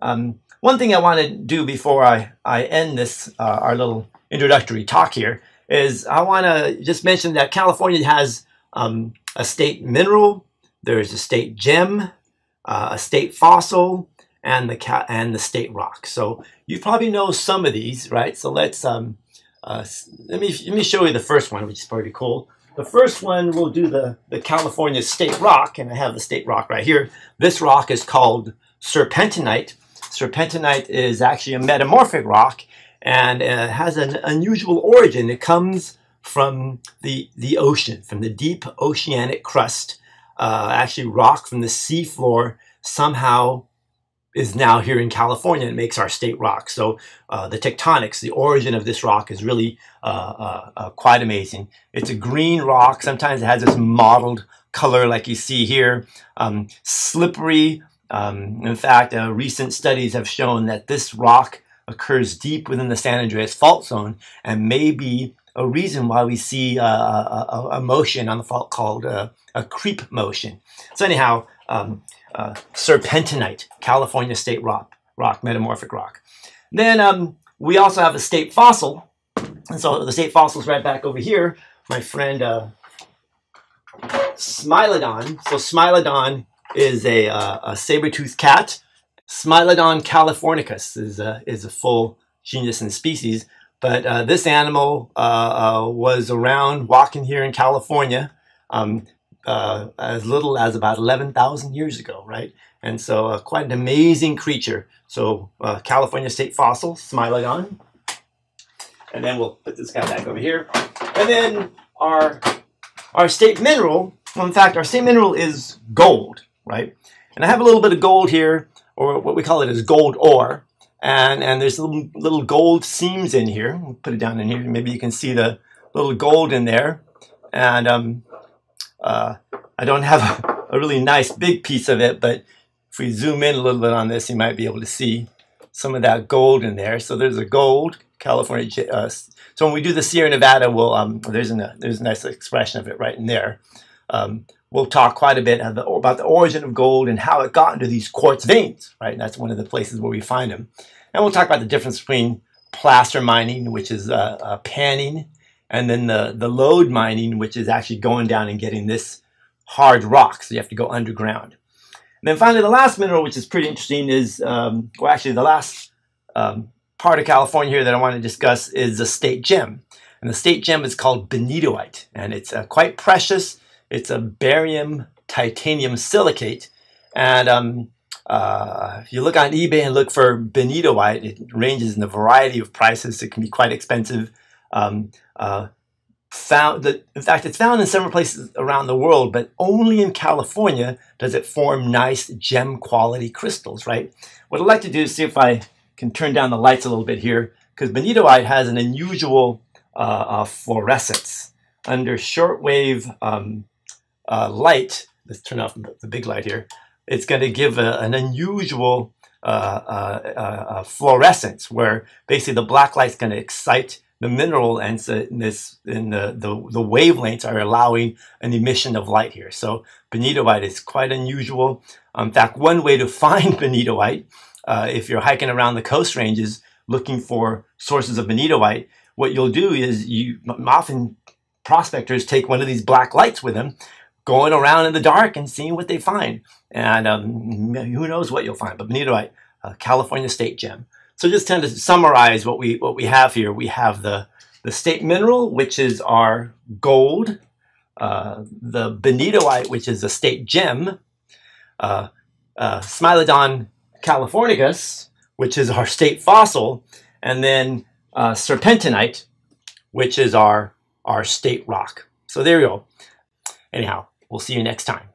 One thing I want to do before I end this, our little introductory talk here, is I want to just mention that California has a state mineral, there's a state gem, a state fossil, and the state rock. So you probably know some of these, right? So let's let me show you the first one, which is pretty cool. The first one, we'll do the California state rock, and I have the state rock right here. This rock is called serpentinite. Serpentinite is actually a metamorphic rock, and it has an unusual origin. It comes from the ocean, from the deep oceanic crust. Actually, rock from the seafloor somehow is now here in California and makes our state rock. So the tectonics, the origin of this rock is really quite amazing. It's a green rock. Sometimes it has this mottled color like you see here. Slippery. In fact, recent studies have shown that this rock occurs deep within the San Andreas fault zone and may be a reason why we see a motion on the fault called a creep motion. So anyhow, serpentinite, California state rock, metamorphic rock. Then we also have a state fossil. And so the state fossil is right back over here. My friend Smilodon. So Smilodon is a saber-toothed cat. Smilodon californicus is a full genus and species. But this animal was around walking here in California as little as about 11,000 years ago, right? And so quite an amazing creature. So California state fossil, Smilodon. And then we'll put this guy back over here. And then our state mineral, well, in fact, our state mineral is gold, right? And I have a little bit of gold here, or what we call it is gold ore. And there's little gold seams in here. We'll put it down in here. Maybe you can see the little gold in there. And I don't have a really nice big piece of it, but if we zoom in a little bit on this, you might be able to see some of that gold in there. So there's a gold, California. So when we do the Sierra Nevada, we'll there's a nice expression of it right in there. We'll talk quite a bit about the origin of gold and how it got into these quartz veins, right? And that's one of the places where we find them. And we'll talk about the difference between placer mining, which is panning, and then the lode mining, which is actually going down and getting this hard rock. So you have to go underground. And then finally, the last mineral, which is pretty interesting, is, well, actually the last part of California here that I want to discuss is the state gem. And the state gem is called benitoite, and it's quite precious. It's a barium titanium silicate. And if you look on eBay and look for benitoite, it ranges in a variety of prices. It can be quite expensive. In fact, it's found in several places around the world, but only in California does it form nice gem quality crystals, right? What I'd like to do is see if I can turn down the lights a little bit here, because benitoite has an unusual fluorescence. Under shortwave light, let's turn off the big light here, it's going to give an unusual fluorescence where basically the black light's going to excite the mineral, and so the wavelengths are allowing an emission of light here. So benitoite is quite unusual. In fact, one way to find benitoite, if you're hiking around the coast ranges looking for sources of benitoite, what you'll do is often prospectors take one of these black lights with them, going around in the dark and seeing what they find. And who knows what you'll find. But benitoite, California state gem. So just tend to summarize what we have here. We have the state mineral, which is our gold, the benitoite, which is a state gem, Smilodon californicus, which is our state fossil, and then serpentinite, which is our state rock. So there you go. Anyhow, we'll see you next time.